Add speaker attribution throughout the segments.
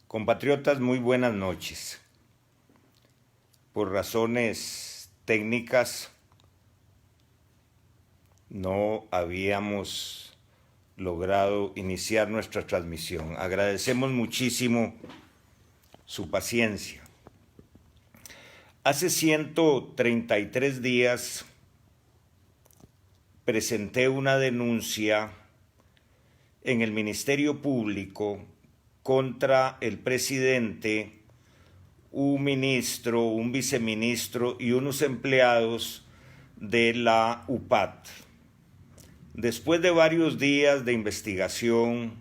Speaker 1: Compatriotas, muy buenas noches. Por razones técnicas no habíamos logrado iniciar nuestra transmisión. Agradecemos muchísimo su paciencia. Hace 133 días presenté una denuncia en el Ministerio Público contra el presidente, un ministro, un viceministro y unos empleados de la UPAT. Después de varios días de investigación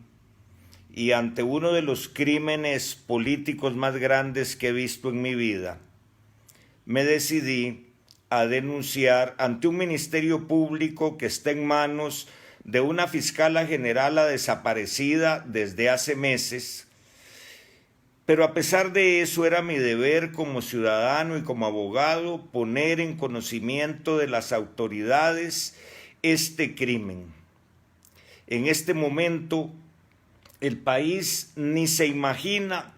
Speaker 1: y ante uno de los crímenes políticos más grandes que he visto en mi vida, me decidí a denunciar ante un ministerio público que está en manos de una fiscala generala desaparecida desde hace meses, pero a pesar de eso era mi deber como ciudadano y como abogado poner en conocimiento de las autoridades este crimen. En este momento el país ni se imagina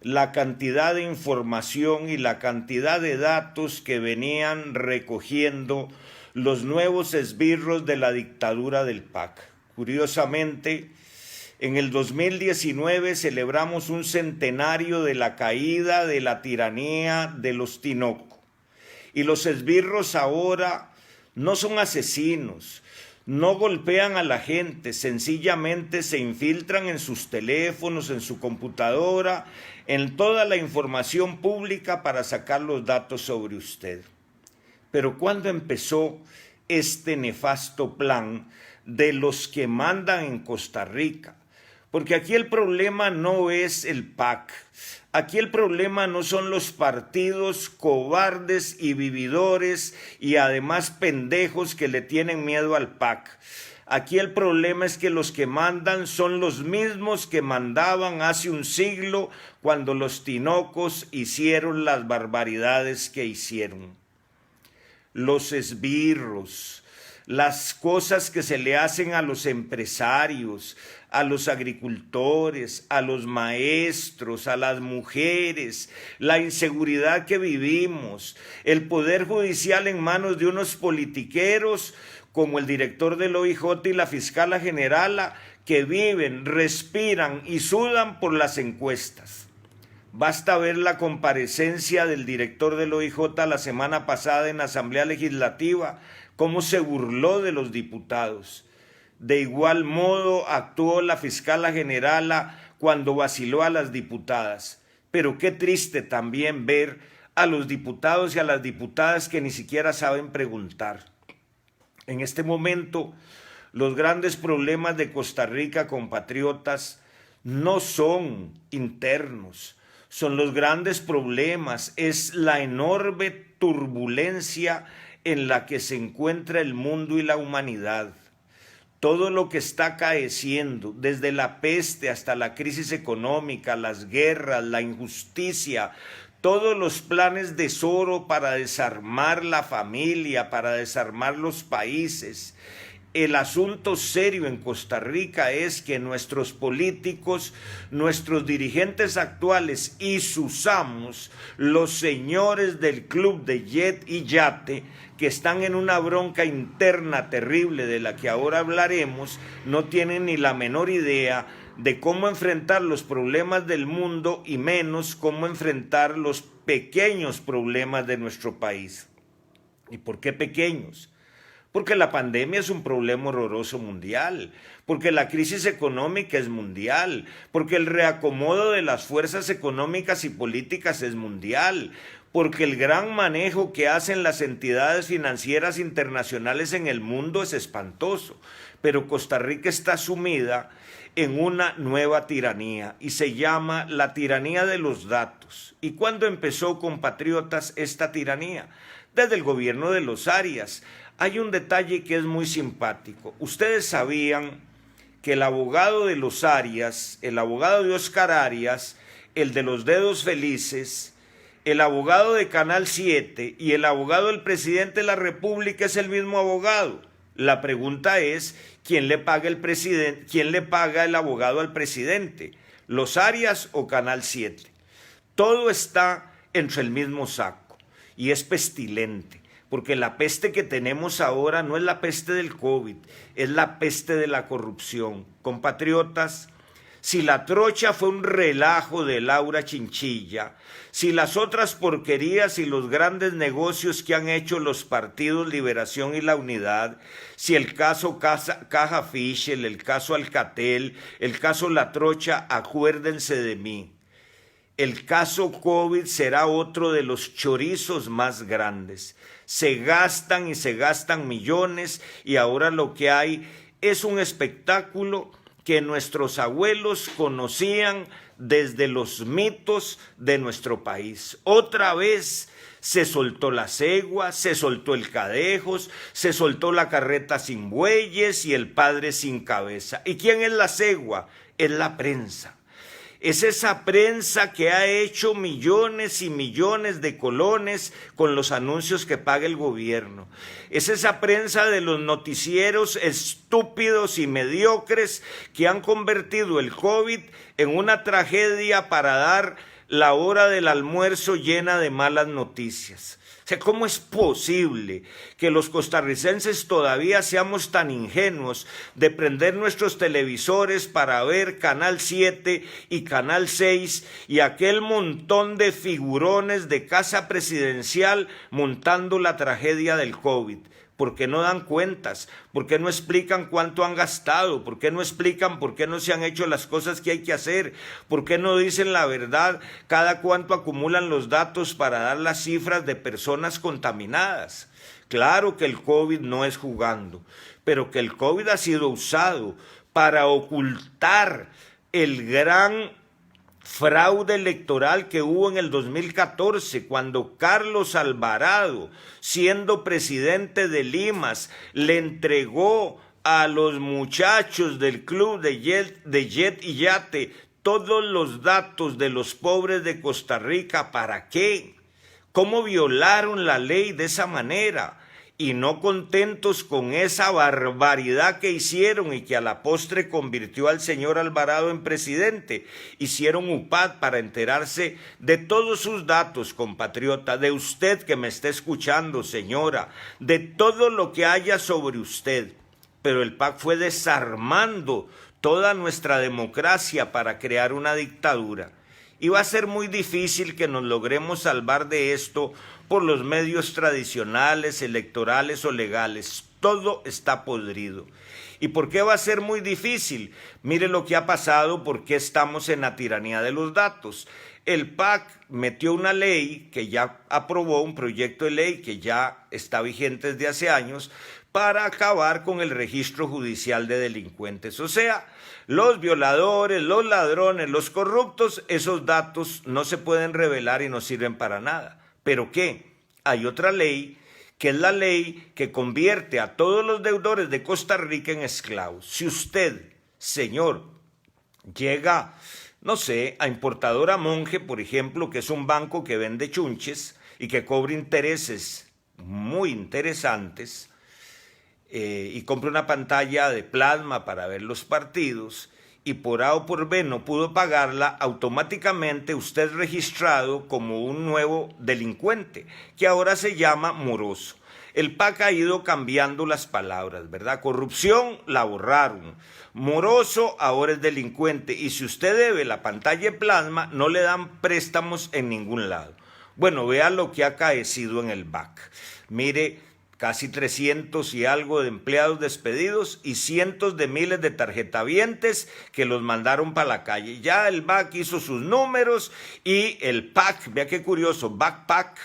Speaker 1: la cantidad de información y la cantidad de datos que venían recogiendo los nuevos esbirros de la dictadura del PAC. Curiosamente, en el 2019 celebramos un centenario de la caída de la tiranía de los Tinoco. Y los esbirros ahora no son asesinos, no golpean a la gente, sencillamente se infiltran en sus teléfonos, en su computadora, en toda la información pública para sacar los datos sobre usted. Pero ¿cuándo empezó este nefasto plan de los que mandan en Costa Rica? Porque aquí el problema no es el PAC, aquí el problema no son los partidos cobardes y vividores y además pendejos que le tienen miedo al PAC. Aquí el problema es que los que mandan son los mismos que mandaban hace un siglo cuando los tinocos hicieron las barbaridades que hicieron. Los esbirros, las cosas que se le hacen a los empresarios, a los agricultores, a los maestros, a las mujeres, la inseguridad que vivimos, el poder judicial en manos de unos politiqueros como el director del OIJ y la fiscala generala que viven, respiran y sudan por las encuestas. Basta ver la comparecencia del director del OIJ la semana pasada en la Asamblea Legislativa, cómo se burló de los diputados. De igual modo actuó la fiscala generala cuando vaciló a las diputadas. Pero qué triste también ver a los diputados y a las diputadas que ni siquiera saben preguntar. En este momento, los grandes problemas de Costa Rica, compatriotas, no son internos. Son los grandes problemas, es la enorme turbulencia en la que se encuentra el mundo y la humanidad. Todo lo que está acaeciendo, desde la peste hasta la crisis económica, las guerras, la injusticia, todos los planes de Soro para desarmar la familia, para desarmar los países. El asunto serio en Costa Rica es que nuestros políticos, nuestros dirigentes actuales y sus amos, los señores del club de Jet y Yate, que están en una bronca interna terrible de la que ahora hablaremos, no tienen ni la menor idea de cómo enfrentar los problemas del mundo y menos cómo enfrentar los pequeños problemas de nuestro país. ¿Y por qué pequeños? Porque la pandemia es un problema horroroso mundial, porque la crisis económica es mundial, porque el reacomodo de las fuerzas económicas y políticas es mundial, porque el gran manejo que hacen las entidades financieras internacionales en el mundo es espantoso. Pero Costa Rica está sumida en una nueva tiranía y se llama la tiranía de los datos. ¿Y cuándo empezó, compatriotas, esta tiranía? Desde el gobierno de los Arias. Hay un detalle que es muy simpático. Ustedes sabían que el abogado de los Arias, el abogado de Oscar Arias, el de los dedos felices, el abogado de Canal 7 y el abogado del presidente de la República es el mismo abogado. La pregunta es, ¿quién le paga el abogado al presidente? ¿Los Arias o Canal 7? Todo está entre el mismo saco y es pestilente, porque la peste que tenemos ahora no es la peste del COVID, es la peste de la corrupción. Compatriotas, si la trocha fue un relajo de Laura Chinchilla, si las otras porquerías y los grandes negocios que han hecho los partidos Liberación y La Unidad, si el caso Caja Fischel, el caso Alcatel, el caso La Trocha, acuérdense de mí. El caso COVID será otro de los chorizos más grandes. Se gastan y se gastan millones y ahora lo que hay es un espectáculo que nuestros abuelos conocían desde los mitos de nuestro país. Otra vez se soltó la cegua, se soltó el cadejos, se soltó la carreta sin bueyes y el padre sin cabeza. ¿Y quién es la cegua? Es la prensa. Es esa prensa que ha hecho millones y millones de colones con los anuncios que paga el gobierno. Es esa prensa de los noticieros estúpidos y mediocres que han convertido el COVID en una tragedia para dar la hora del almuerzo llena de malas noticias. O sea, ¿cómo es posible que los costarricenses todavía seamos tan ingenuos de prender nuestros televisores para ver Canal 7 y Canal 6 y aquel montón de figurones de casa presidencial montando la tragedia del COVID? ¿Por qué no dan cuentas? ¿Por qué no explican cuánto han gastado? ¿Por qué no explican por qué no se han hecho las cosas que hay que hacer? ¿Por qué no dicen la verdad cada cuánto acumulan los datos para dar las cifras de personas contaminadas? Claro que el COVID no es jugando, pero que el COVID ha sido usado para ocultar el gran fraude electoral que hubo en el 2014, cuando Carlos Alvarado, siendo presidente de Limas, le entregó a los muchachos del club de Jet y Yate todos los datos de los pobres de Costa Rica. ¿Para qué? ¿Cómo violaron la ley de esa manera? Y no contentos con esa barbaridad que hicieron y que a la postre convirtió al señor Alvarado en presidente, hicieron UPAD para enterarse de todos sus datos, compatriota, de usted que me está escuchando, señora, de todo lo que haya sobre usted. Pero el PAC fue desarmando toda nuestra democracia para crear una dictadura. Y va a ser muy difícil que nos logremos salvar de esto por los medios tradicionales, electorales o legales. Todo está podrido. ¿Y por qué va a ser muy difícil? Mire lo que ha pasado, porque estamos en la tiranía de los datos. El PAC metió una ley que ya aprobó, un proyecto de ley que ya está vigente desde hace años, para acabar con el registro judicial de delincuentes. O sea, los violadores, los ladrones, los corruptos, esos datos no se pueden revelar y no sirven para nada. ¿Pero qué? Hay otra ley, que es la ley que convierte a todos los deudores de Costa Rica en esclavos. Si usted, señor, llega, no sé, a Importadora Monge, por ejemplo, que es un banco que vende chunches y que cobra intereses muy interesantes, y compra una pantalla de plasma para ver los partidos, y por A o por B no pudo pagarla, automáticamente usted es registrado como un nuevo delincuente, que ahora se llama moroso. El PAC ha ido cambiando las palabras, ¿verdad? Corrupción la borraron, moroso ahora es delincuente, y si usted debe la pantalla de plasma, no le dan préstamos en ningún lado. Bueno, vea lo que ha acaecido en el BAC. Mire, casi 300 y algo de empleados despedidos y cientos de miles de tarjetavientes que los mandaron para la calle. Ya el BAC hizo sus números y el PAC, vea qué curioso, BAC-PAC,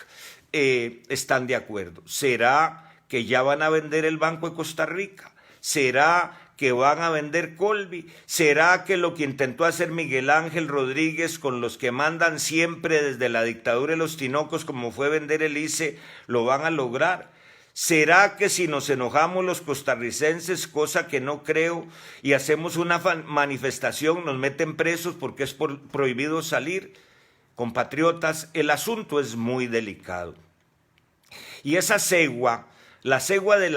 Speaker 1: están de acuerdo. ¿Será que ya van a vender el Banco de Costa Rica? ¿Será que van a vender Colby? ¿Será que lo que intentó hacer Miguel Ángel Rodríguez con los que mandan siempre desde la dictadura de los Tinocos, como fue vender el ICE, lo van a lograr? ¿Será que si nos enojamos los costarricenses, cosa que no creo, y hacemos una manifestación, nos meten presos porque es prohibido salir? Compatriotas, el asunto es muy delicado. Y esa cegua la cegua de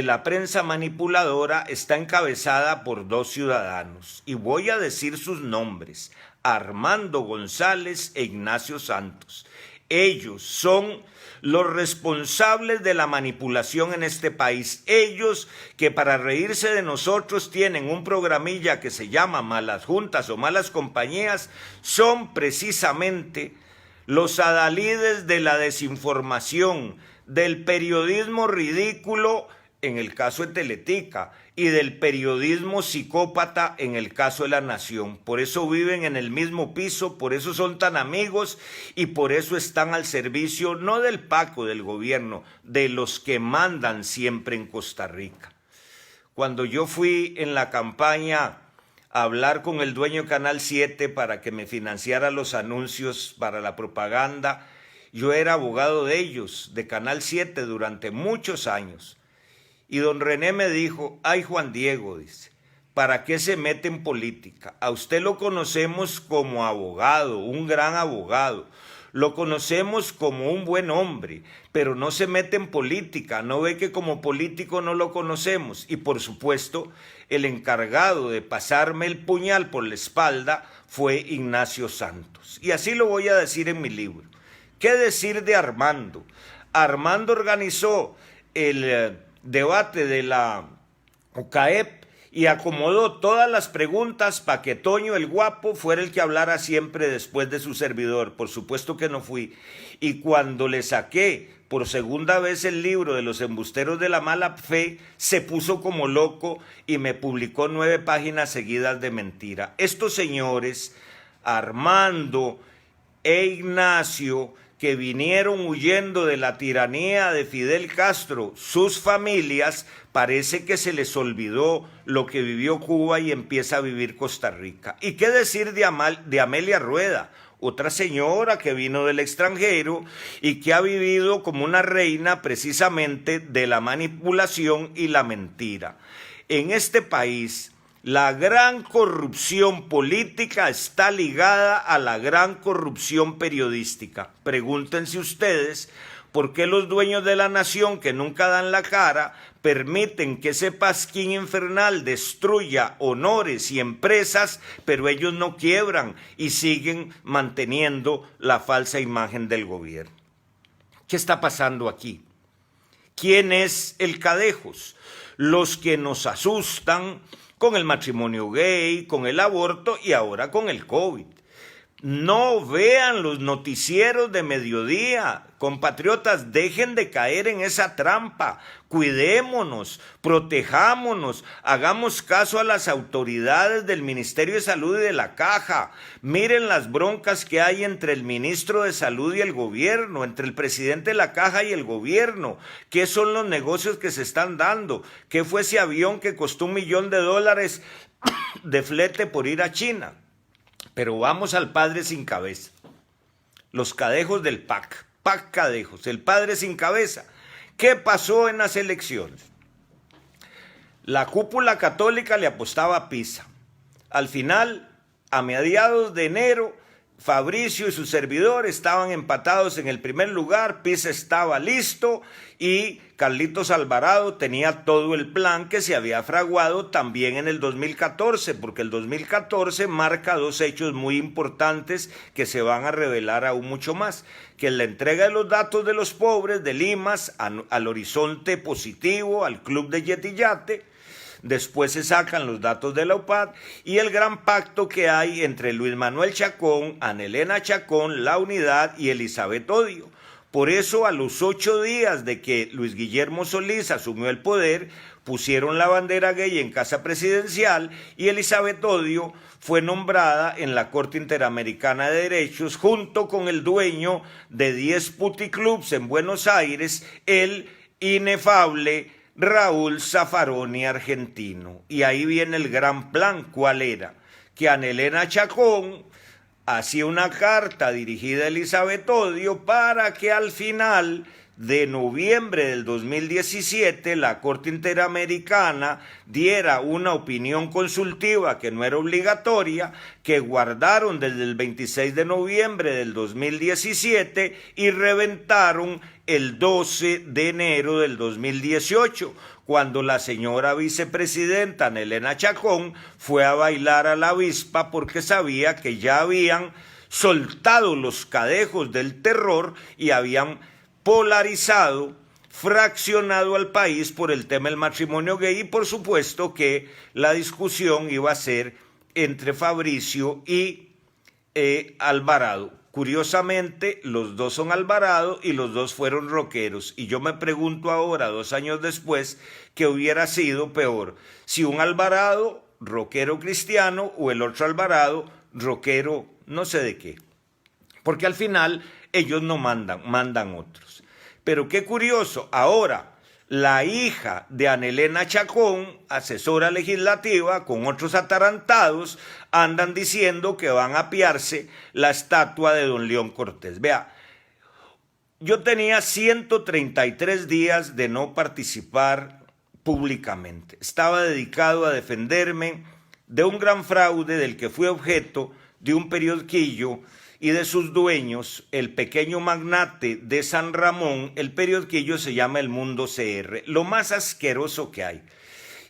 Speaker 1: la prensa manipuladora está encabezada por dos ciudadanos, y voy a decir sus nombres: Armando González e Ignacio Santos. Ellos son los responsables de la manipulación en este país. Ellos que para reírse de nosotros tienen un programilla que se llama Malas Juntas o Malas Compañías, son precisamente los adalides de la desinformación, del periodismo ridículo en el caso de Teletica y del periodismo psicópata en el caso de La Nación. Por eso viven en el mismo piso, por eso son tan amigos y por eso están al servicio no del Paco, del gobierno, de los que mandan siempre en Costa Rica. Cuando yo fui en la campaña a hablar con el dueño de Canal 7 para que me financiara los anuncios para la propaganda, yo era abogado de ellos, de Canal 7, durante muchos años. Y don René me dijo: ay, Juan Diego, dice, ¿para qué se mete en política? A usted lo conocemos como abogado, un gran abogado. Lo conocemos como un buen hombre, pero no se mete en política, no ve que como político no lo conocemos. Y por supuesto, el encargado de pasarme el puñal por la espalda fue Ignacio Santos. Y así lo voy a decir en mi libro. ¿Qué decir de Armando? Armando organizó el debate de la OCAEP y acomodó todas las preguntas para que Toño el Guapo fuera el que hablara siempre después de su servidor. Por supuesto que no fui. Y cuando le saqué por segunda vez el libro de los embusteros de la mala fe, se puso como loco y me publicó 9 páginas seguidas de mentira. Estos señores, Armando e Ignacio, que vinieron huyendo de la tiranía de Fidel Castro, sus familias, parece que se les olvidó lo que vivió Cuba y empieza a vivir Costa Rica. ¿Y qué decir de Amelia Rueda? Otra señora que vino del extranjero y que ha vivido como una reina precisamente de la manipulación y la mentira. En este país, la gran corrupción política está ligada a la gran corrupción periodística. Pregúntense ustedes por qué los dueños de La Nación, que nunca dan la cara, permiten que ese pasquín infernal destruya honores y empresas, pero ellos no quiebran y siguen manteniendo la falsa imagen del gobierno. ¿Qué está pasando aquí? ¿Quién es el Cadejos? Los que nos asustan con el matrimonio gay, con el aborto y ahora con el COVID. No vean los noticieros de mediodía. Compatriotas, dejen de caer en esa trampa. Cuidémonos, protejámonos, hagamos caso a las autoridades del Ministerio de Salud y de la Caja. Miren las broncas que hay entre el ministro de Salud y el gobierno, entre el presidente de la Caja y el gobierno. ¿Qué son los negocios que se están dando? ¿Qué fue ese avión que costó $1 millón de flete por ir a China? Pero vamos al padre sin cabeza. Los cadejos del PAC Cadejos, el padre sin cabeza. ¿Qué pasó en las elecciones? La cúpula católica le apostaba a Pisa. Al final, a mediados de enero, Fabricio y su servidor estaban empatados en el primer lugar, Pisa estaba listo y Carlitos Alvarado tenía todo el plan que se había fraguado también en el 2014, porque el 2014 marca 2 hechos muy importantes que se van a revelar aún mucho más, que es la entrega de los datos de los pobres de Limas al Horizonte Positivo, al Club de Yetillate. Después se sacan los datos de la UPAD y el gran pacto que hay entre Luis Manuel Chacón, Anelena Chacón, La Unidad y Elizabeth Odio. Por eso, a los 8 días de que Luis Guillermo Solís asumió el poder, pusieron la bandera gay en Casa Presidencial y Elizabeth Odio fue nombrada en la Corte Interamericana de Derechos junto con el dueño de 10 puticlubs en Buenos Aires, el inefable Raúl Zaffaroni argentino. Y ahí viene el gran plan. ¿Cuál era? Que Anelena Chacón hacía una carta dirigida a Elizabeth Odio para que al final de noviembre del 2017 la Corte Interamericana diera una opinión consultiva que no era obligatoria, que guardaron desde el 26 de noviembre del 2017 y reventaron el 12 de enero del 2018, cuando la señora vicepresidenta Nelena Chacón fue a bailar a la avispa porque sabía que ya habían soltado los cadejos del terror y habían polarizado, fraccionado al país por el tema del matrimonio gay, y por supuesto que la discusión iba a ser entre Fabricio y Alvarado. Curiosamente, los dos son Alvarado y los dos fueron rockeros, y yo me pregunto ahora, 2 años después, qué hubiera sido peor, si un Alvarado rockero cristiano o el otro Alvarado rockero no sé de qué, porque al final ellos no mandan, mandan otros. Pero qué curioso, ahora la hija de Anelena Chacón, asesora legislativa, con otros atarantados, andan diciendo que van a apiarse la estatua de don León Cortés. Vea, yo tenía 133 días de no participar públicamente. Estaba dedicado a defenderme de un gran fraude del que fui objeto de un periodquillo y de sus dueños, el pequeño magnate de San Ramón. El periodquillo se llama El Mundo CR, lo más asqueroso que hay.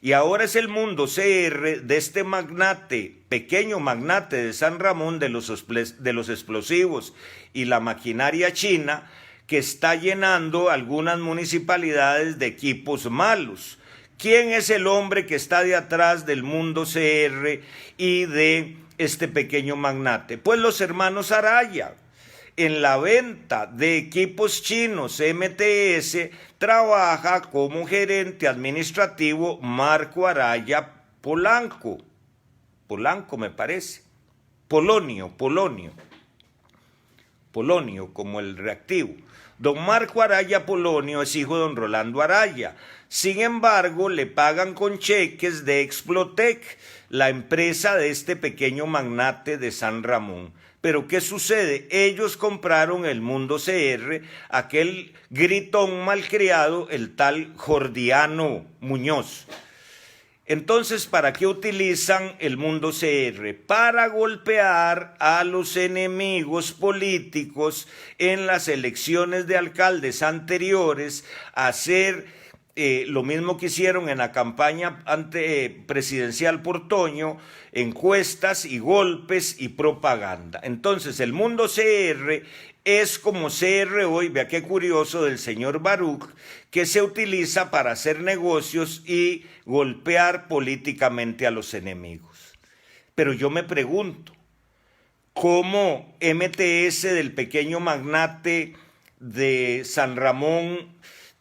Speaker 1: Y ahora es el Mundo CR de este magnate, pequeño magnate de San Ramón, de los explosivos y la maquinaria china, que está llenando algunas municipalidades de equipos malos. ¿Quién es el hombre que está de atrás del Mundo CR y de este pequeño magnate? Pues los hermanos Araya. En la venta de equipos chinos, MTS trabaja como gerente administrativo Marco Araya Polanco. Polanco me parece. Polonio, como el reactivo. Don Marco Araya Polonio es hijo de don Rolando Araya. Sin embargo, le pagan con cheques de Explotec, la empresa de este pequeño magnate de San Ramón. Pero ¿qué sucede? Ellos compraron el Mundo CR, aquel gritón malcriado, el tal Jordiano Muñoz. Entonces, ¿para qué utilizan el Mundo CR? Para golpear a los enemigos políticos en las elecciones de alcaldes anteriores, hacer lo mismo que hicieron en la campaña presidencial por Toño, encuestas y golpes y propaganda. Entonces, el Mundo CR es como CR hoy, vea qué curioso, del señor Baruch, que se utiliza para hacer negocios y golpear políticamente a los enemigos. Pero yo me pregunto, ¿cómo MTS del pequeño magnate de San Ramón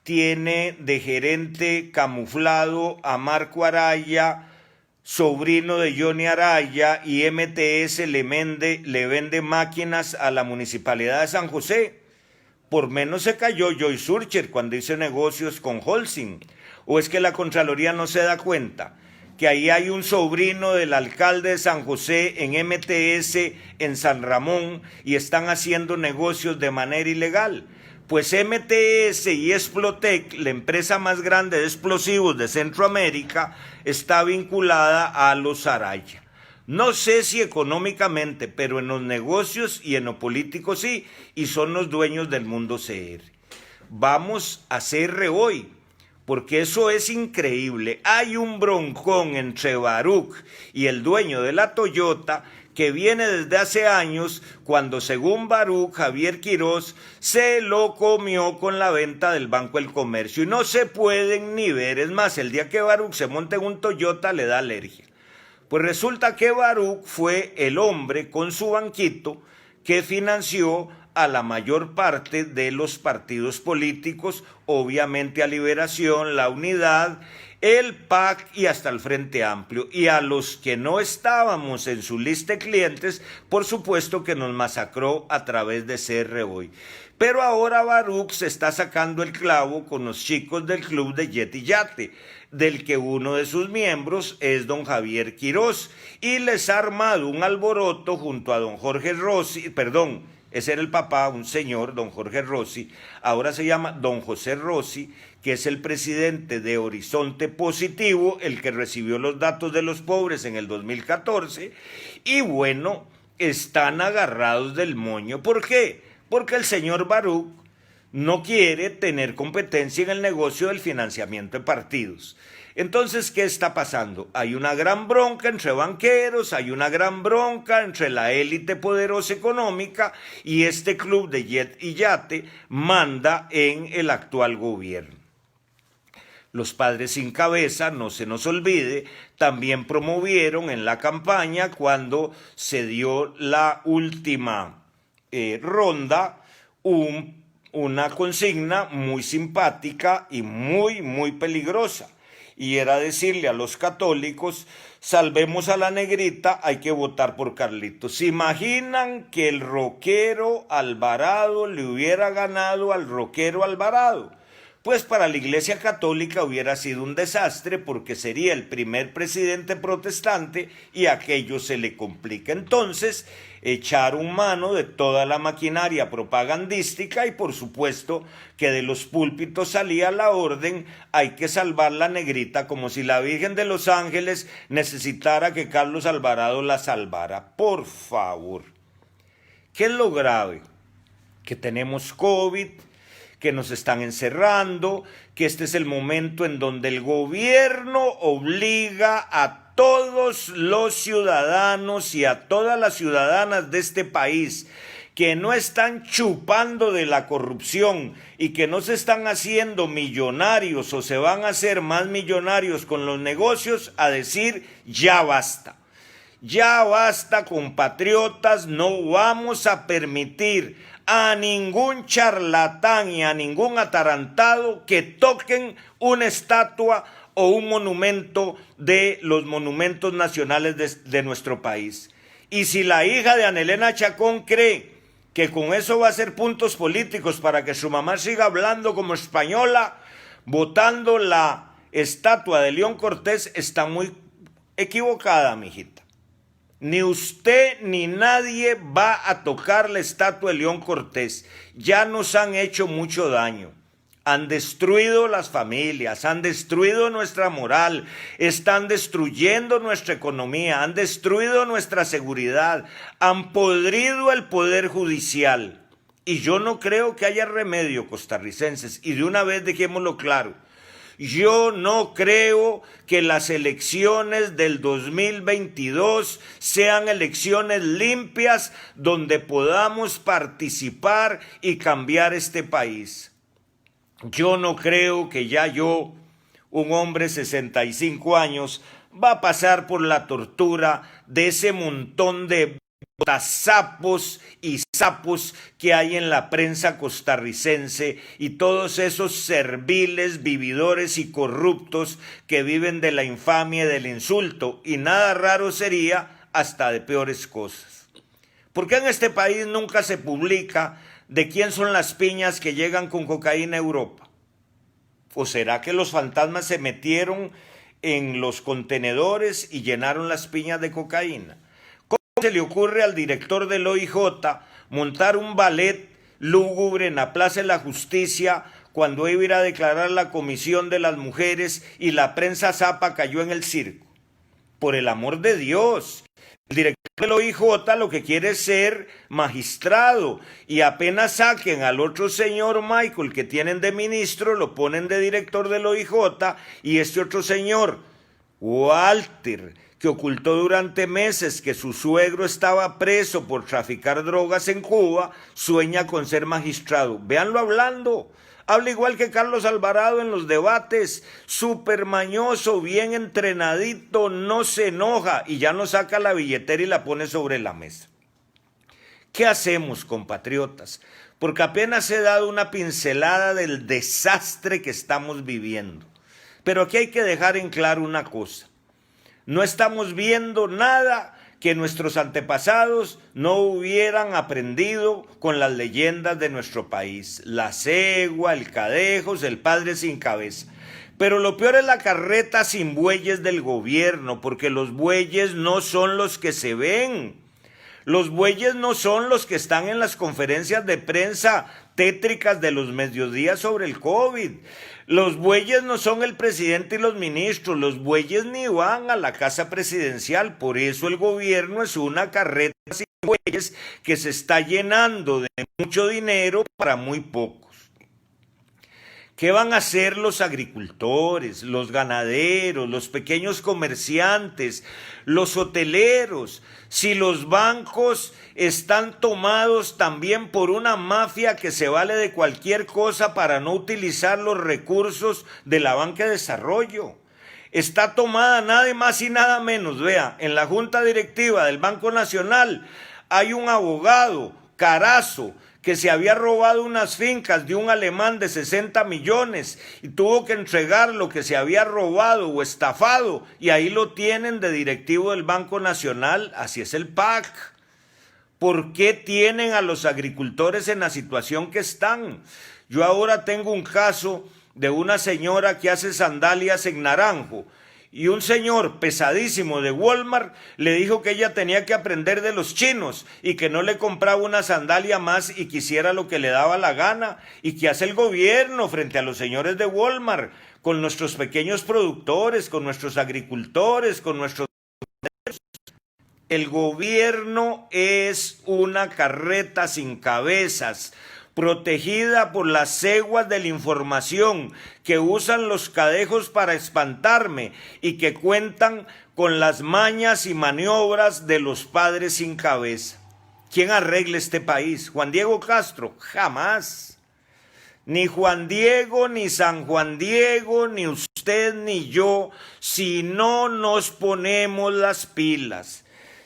Speaker 1: tiene de gerente camuflado a Marco Araya, sobrino de Johnny Araya, y MTS le vende máquinas a la Municipalidad de San José? Por menos se cayó Joy Surcher cuando hizo negocios con Holcim. ¿O es que la Contraloría no se da cuenta que ahí hay un sobrino del alcalde de San José en MTS en San Ramón y están haciendo negocios de manera ilegal? Pues MTS y Explotec, la empresa más grande de explosivos de Centroamérica, está vinculada a los Araya. No sé si económicamente, pero en los negocios y en lo político sí, y son los dueños del Mundo CR. Vamos a CR hoy, porque eso es increíble. Hay un broncón entre Baruch y el dueño de la Toyota que viene desde hace años, cuando según Baruch, Javier Quirós se lo comió con la venta del Banco del Comercio y no se pueden ni ver. Es más, el día que Baruch se monte en un Toyota le da alergia. Pues resulta que Baruch fue el hombre con su banquito que financió a la mayor parte de los partidos políticos, obviamente a Liberación, la Unidad, el PAC y hasta el Frente Amplio. Y a los que no estábamos en su lista de clientes, por supuesto que nos masacró a través de CR Hoy. Pero ahora Baruch se está sacando el clavo con los chicos del club de Yeti Yate, del que uno de sus miembros es don Javier Quirós, y les ha armado un alboroto junto a don Jorge Rossi, ese era el papá, un señor, don Jorge Rossi, ahora se llama don José Rossi, que es el presidente de Horizonte Positivo, el que recibió los datos de los pobres en el 2014, y bueno, están agarrados del moño. ¿Por qué? Porque el señor Baruch no quiere tener competencia en el negocio del financiamiento de partidos. Entonces, ¿qué está pasando? Hay una gran bronca entre banqueros, hay una gran bronca entre la élite poderosa económica y este club de jet y yate manda en el actual gobierno. Los padres sin cabeza, no se nos olvide, también promovieron en la campaña cuando se dio la última ronda una consigna muy simpática y muy peligrosa. Y era decirle a los católicos, salvemos a la negrita, hay que votar por Carlitos. ¿Se imaginan que el rockero Alvarado le hubiera ganado al rockero Alvarado? Pues para la Iglesia Católica hubiera sido un desastre porque sería el primer presidente protestante y aquello se le complica. Entonces, echaron mano de toda la maquinaria propagandística y por supuesto que de los púlpitos salía la orden, hay que salvar la negrita, como si la Virgen de los Ángeles necesitara que Carlos Alvarado la salvara. Por favor. ¿Qué es lo grave? Que tenemos COVID, que nos están encerrando, que este es el momento en donde el gobierno obliga a todos los ciudadanos y a todas las ciudadanas de este país que no están chupando de la corrupción y que no se están haciendo millonarios o se van a hacer más millonarios con los negocios, a decir ya basta. Ya basta, compatriotas, no vamos a permitir a ningún charlatán y a ningún atarantado que toquen una estatua o un monumento de los monumentos nacionales de nuestro país. Y si la hija de Ana Elena Chacón cree que con eso va a hacer puntos políticos para que su mamá siga hablando como española, votando la estatua de León Cortés, está muy equivocada, mijita. Ni usted ni nadie va a tocar la estatua de León Cortés. Ya nos han hecho mucho daño. Han destruido las familias, han destruido nuestra moral, están destruyendo nuestra economía, han destruido nuestra seguridad, han podrido el poder judicial. Y yo no creo que haya remedio, costarricenses, y de una vez dejémoslo claro. Yo no creo que las elecciones del 2022 sean elecciones limpias donde podamos participar y cambiar este país. Yo no creo que ya yo, un hombre de 65 años, va a pasar por la tortura de ese montón de sapos y sapos que hay en la prensa costarricense y todos esos serviles, vividores y corruptos que viven de la infamia y del insulto, y nada raro sería hasta de peores cosas. ¿Por qué en este país nunca se publica de quién son las piñas que llegan con cocaína a Europa? ¿O será que los fantasmas se metieron en los contenedores y llenaron las piñas de cocaína? ¿Cómo se le ocurre al director del OIJ montar un ballet lúgubre en la Plaza de la Justicia cuando iba a ir a declarar la Comisión de las Mujeres y la prensa zapa cayó en el circo? Por el amor de Dios. El director del OIJ lo que quiere es ser magistrado y apenas saquen al otro señor Michael que tienen de ministro, lo ponen de director del OIJ y este otro señor, Walter, que ocultó durante meses que su suegro estaba preso por traficar drogas en Cuba, sueña con ser magistrado. Véanlo hablando. Habla igual que Carlos Alvarado en los debates, súper mañoso, bien entrenadito, no se enoja y ya no saca la billetera y la pone sobre la mesa. ¿Qué hacemos, compatriotas? Porque apenas he dado una pincelada del desastre que estamos viviendo. Pero aquí hay que dejar en claro una cosa. No estamos viendo nada que nuestros antepasados no hubieran aprendido con las leyendas de nuestro país. La cegua, el cadejos, el padre sin cabeza. Pero lo peor es la carreta sin bueyes del gobierno, porque los bueyes no son los que se ven. Los bueyes no son los que están en las conferencias de prensa tétricas de los mediodías sobre el COVID. Los bueyes no son el presidente y los ministros. Los bueyes ni van a la casa presidencial. Por eso el gobierno es una carreta sin bueyes que se está llenando de mucho dinero para muy pocos. ¿Qué van a hacer los agricultores, los ganaderos, los pequeños comerciantes, los hoteleros, si los bancos están tomados también por una mafia que se vale de cualquier cosa para no utilizar los recursos de la banca de desarrollo? Está tomada nada más y nada menos, vea, en la junta directiva del Banco Nacional hay un abogado, Carazo, que se había robado unas fincas de un alemán de 60 millones y tuvo que entregar lo que se había robado o estafado, y ahí lo tienen de directivo del Banco Nacional. Así es el PAC. ¿Por qué tienen a los agricultores en la situación que están? Yo ahora tengo un caso de una señora que hace sandalias en Naranjo, y un señor pesadísimo de Walmart le dijo que ella tenía que aprender de los chinos y que no le compraba una sandalia más y quisiera lo que le daba la gana. ¿Y qué hace el gobierno frente a los señores de Walmart? Con nuestros pequeños productores, con nuestros agricultores, con nuestros... El gobierno es una carreta sin cabezas, protegida por las ceguas de la información que usan los cadejos para espantarme y que cuentan con las mañas y maniobras de los padres sin cabeza. ¿Quién arregla este país? ¿Juan Diego Castro? Jamás. Ni Juan Diego, ni San Juan Diego, ni usted, ni yo, si no nos ponemos las pilas.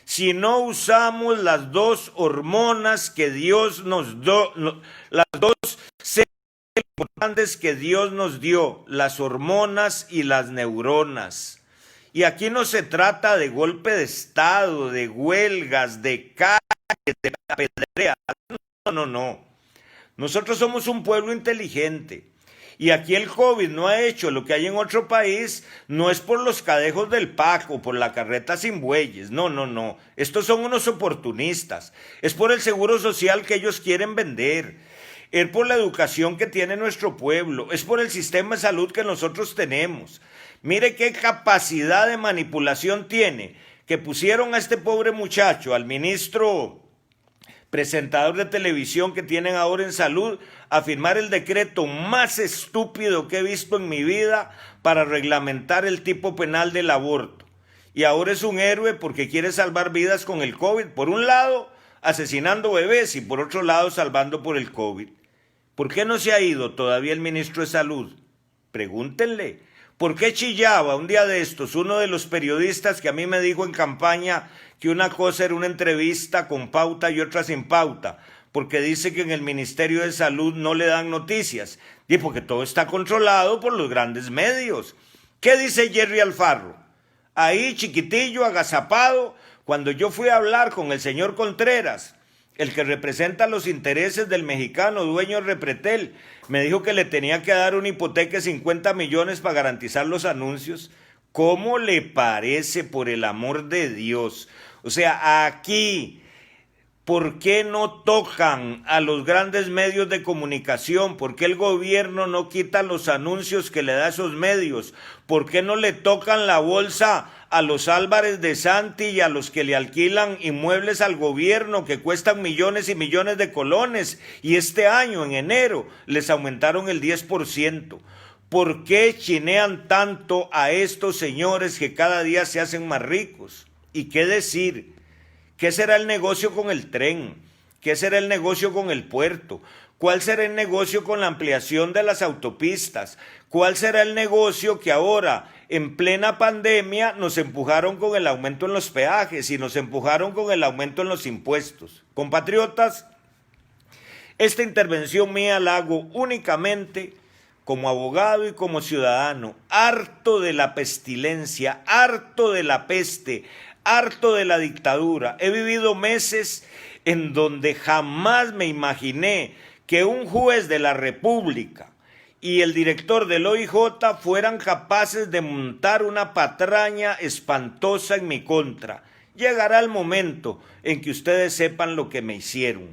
Speaker 1: Si no usamos las dos hormonas que Dios nos dio, las dos seres importantes que Dios nos dio, las hormonas y las neuronas. Y aquí no se trata de golpe de Estado, de huelgas, de calles, de apedreas. No. Nosotros somos un pueblo inteligente. Y aquí el COVID no ha hecho lo que hay en otro país, no es por los cadejos del PAC o por la carreta sin bueyes, no. Estos son unos oportunistas, es por el seguro social que ellos quieren vender, es por la educación que tiene nuestro pueblo, es por el sistema de salud que nosotros tenemos. Mire qué capacidad de manipulación tiene, que pusieron a este pobre muchacho, al ministro presentador de televisión que tienen ahora en salud, a firmar el decreto más estúpido que he visto en mi vida para reglamentar el tipo penal del aborto. Y ahora es un héroe porque quiere salvar vidas con el COVID. Por un lado, asesinando bebés, y por otro lado, salvando por el COVID. ¿Por qué no se ha ido todavía el ministro de Salud? Pregúntenle. ¿Por qué chillaba un día de estos uno de los periodistas que a mí me dijo en campaña que una cosa era una entrevista con pauta y otra sin pauta? Porque dice que en el Ministerio de Salud no le dan noticias. Y porque todo está controlado por los grandes medios. ¿Qué dice Jerry Alfaro? Ahí, chiquitillo, agazapado, cuando yo fui a hablar con el señor Contreras, el que representa los intereses del mexicano dueño de Repretel, me dijo que le tenía que dar una hipoteca de 50 millones para garantizar los anuncios. ¿Cómo le parece, por el amor de Dios? O sea, aquí, ¿por qué no tocan a los grandes medios de comunicación? ¿Por qué el gobierno no quita los anuncios que le da a esos medios? ¿Por qué no le tocan la bolsa a los Álvarez de Santi y a los que le alquilan inmuebles al gobierno que cuestan millones y millones de colones? Y este año, en enero, les aumentaron el 10%. ¿Por qué chinean tanto a estos señores que cada día se hacen más ricos? ¿Y qué decir? ¿Qué será el negocio con el tren? ¿Qué será el negocio con el puerto? ¿Cuál será el negocio con la ampliación de las autopistas? ¿Cuál será el negocio que ahora, en plena pandemia, nos empujaron con el aumento en los peajes y nos empujaron con el aumento en los impuestos? Compatriotas, esta intervención mía la hago únicamente como abogado y como ciudadano, harto de la pestilencia, harto de la peste, harto de la dictadura. He vivido meses en donde jamás me imaginé que un juez de la República y el director del OIJ fueran capaces de montar una patraña espantosa en mi contra. Llegará el momento en que ustedes sepan lo que me hicieron.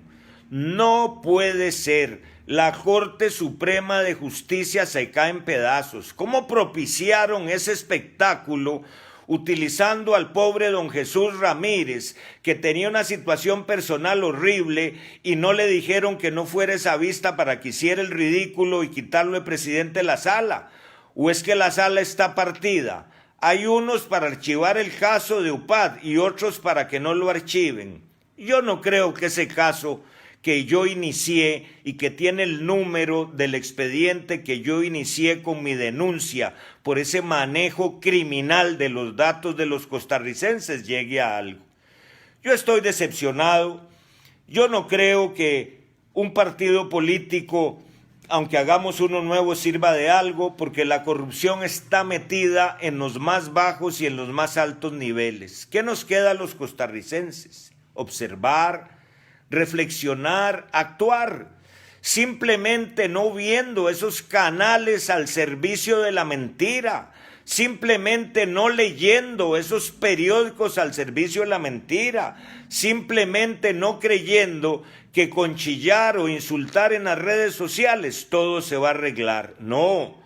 Speaker 1: No puede ser. La Corte Suprema de Justicia se cae en pedazos. ¿Cómo propiciaron ese espectáculo utilizando al pobre don Jesús Ramírez, que tenía una situación personal horrible, y no le dijeron que no fuera esa vista para que hiciera el ridículo y quitarlo de presidente de la sala? ¿O es que la sala está partida? Hay unos para archivar el caso de UPAD y otros para que no lo archiven. Yo no creo que ese caso que yo inicié y que tiene el número del expediente que yo inicié con mi denuncia por ese manejo criminal de los datos de los costarricenses llegue a algo. Yo estoy decepcionado. Yo no creo que un partido político, aunque hagamos uno nuevo, sirva de algo, porque la corrupción está metida en los más bajos y en los más altos niveles. ¿Qué nos queda a los costarricenses? Observar, reflexionar, actuar, simplemente no viendo esos canales al servicio de la mentira, simplemente no leyendo esos periódicos al servicio de la mentira, simplemente no creyendo que con chillar o insultar en las redes sociales todo se va a arreglar. No,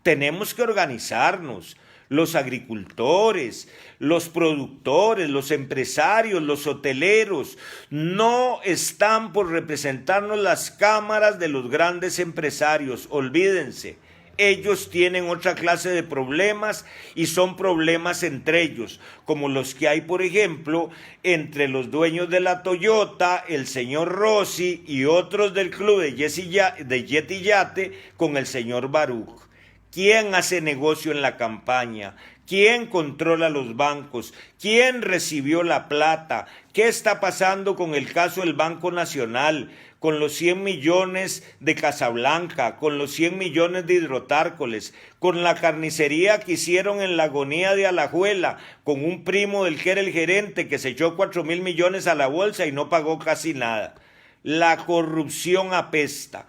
Speaker 1: tenemos que organizarnos. Los agricultores, los productores, los empresarios, los hoteleros, no están por representarnos las cámaras de los grandes empresarios, olvídense. Ellos tienen otra clase de problemas y son problemas entre ellos, como los que hay, por ejemplo, entre los dueños de la Toyota, el señor Rossi y otros del club de Jet y Yate con el señor Baruch. ¿Quién hace negocio en la campaña? ¿Quién controla los bancos? ¿Quién recibió la plata? ¿Qué está pasando con el caso del Banco Nacional? Con los 100 millones de Casablanca, con los 100 millones de Hidrotárcoles, con la carnicería que hicieron en la Agonía de Alajuela, con un primo del que era el gerente que se echó 4.000 millones a la bolsa y no pagó casi nada. La corrupción apesta.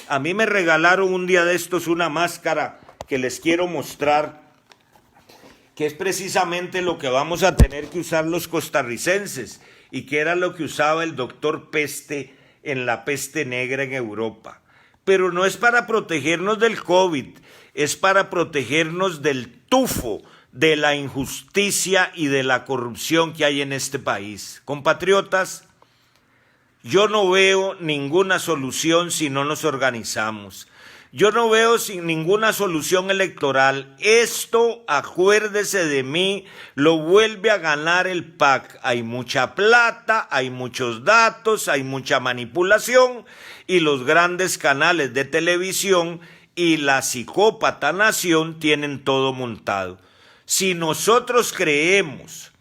Speaker 1: A mí me regalaron un día de estos una máscara que les quiero mostrar, que es precisamente lo que vamos a tener que usar los costarricenses y que era lo que usaba el doctor Peste en la peste negra en Europa. Pero no es para protegernos del COVID, es para protegernos del tufo, de la injusticia y de la corrupción que hay en este país. Compatriotas, yo no veo ninguna solución si no nos organizamos. Yo no veo ninguna solución electoral. Esto, acuérdese de mí, lo vuelve a ganar el PAC. Hay mucha plata, hay muchos datos, hay mucha manipulación y los grandes canales de televisión y la psicópata nación tienen todo montado. Si nosotros creemos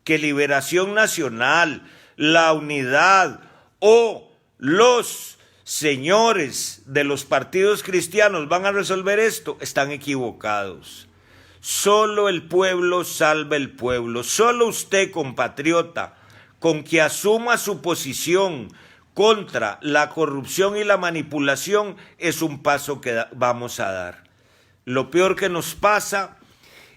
Speaker 1: que Liberación Nacional, la Unidad o los señores de los partidos cristianos van a resolver esto, están equivocados. Solo el pueblo salva el pueblo. Solo usted, compatriota, con que asuma su posición contra la corrupción y la manipulación, es un paso que vamos a dar. Lo peor que nos pasa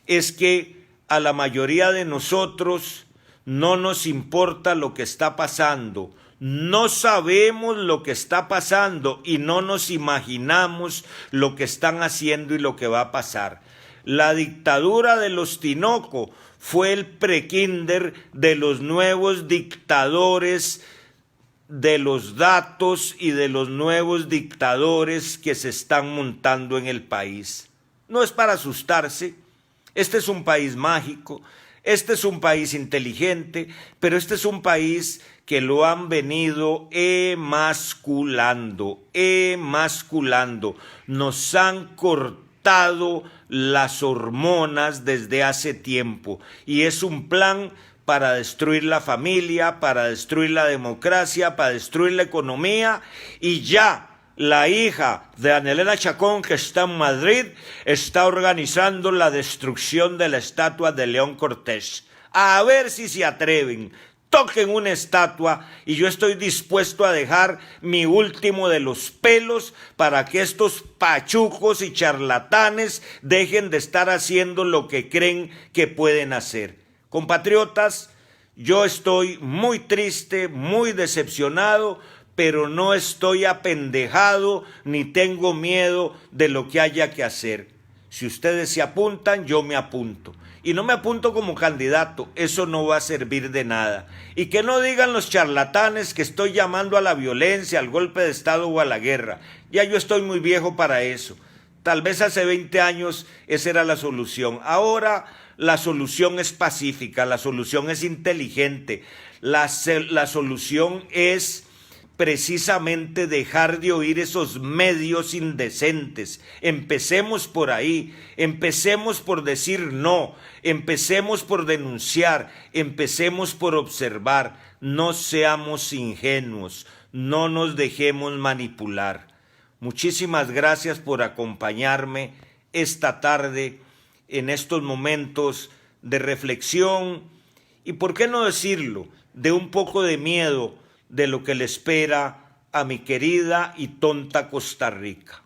Speaker 1: es que a la mayoría de nosotros no nos importa lo que está pasando. No sabemos lo que está pasando y no nos imaginamos lo que están haciendo y lo que va a pasar. La dictadura de los Tinoco fue el prekinder de los nuevos dictadores de los datos y de los nuevos dictadores que se están montando en el país. No es para asustarse. Este es un país mágico, este es un país inteligente, pero este es un país que lo han venido emasculando. Nos han cortado las hormonas desde hace tiempo y es un plan para destruir la familia, para destruir la democracia, para destruir la economía y ya. La hija de Ana Elena Chacón, que está en Madrid, está organizando la destrucción de la estatua de León Cortés. A ver si se atreven, toquen una estatua y yo estoy dispuesto a dejar mi último de los pelos para que estos pachucos y charlatanes dejen de estar haciendo lo que creen que pueden hacer. Compatriotas, Yo estoy muy triste, muy decepcionado, pero no estoy apendejado ni tengo miedo de lo que haya que hacer. Si ustedes se apuntan, yo me apunto. Y no me apunto como candidato, eso no va a servir de nada. Y que no digan los charlatanes que estoy llamando a la violencia, al golpe de Estado o a la guerra. Ya yo estoy muy viejo para eso. Tal vez hace 20 años esa era la solución. Ahora la solución es pacífica, la solución es inteligente, la solución es precisamente dejar de oír esos medios indecentes. Empecemos por ahí, empecemos por decir no, empecemos por denunciar, empecemos por observar. No seamos ingenuos, no nos dejemos manipular. Muchísimas gracias por acompañarme esta tarde en estos momentos de reflexión y, por qué no decirlo, de un poco de miedo de lo que le espera a mi querida y tonta Costa Rica.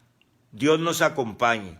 Speaker 1: Dios nos acompañe.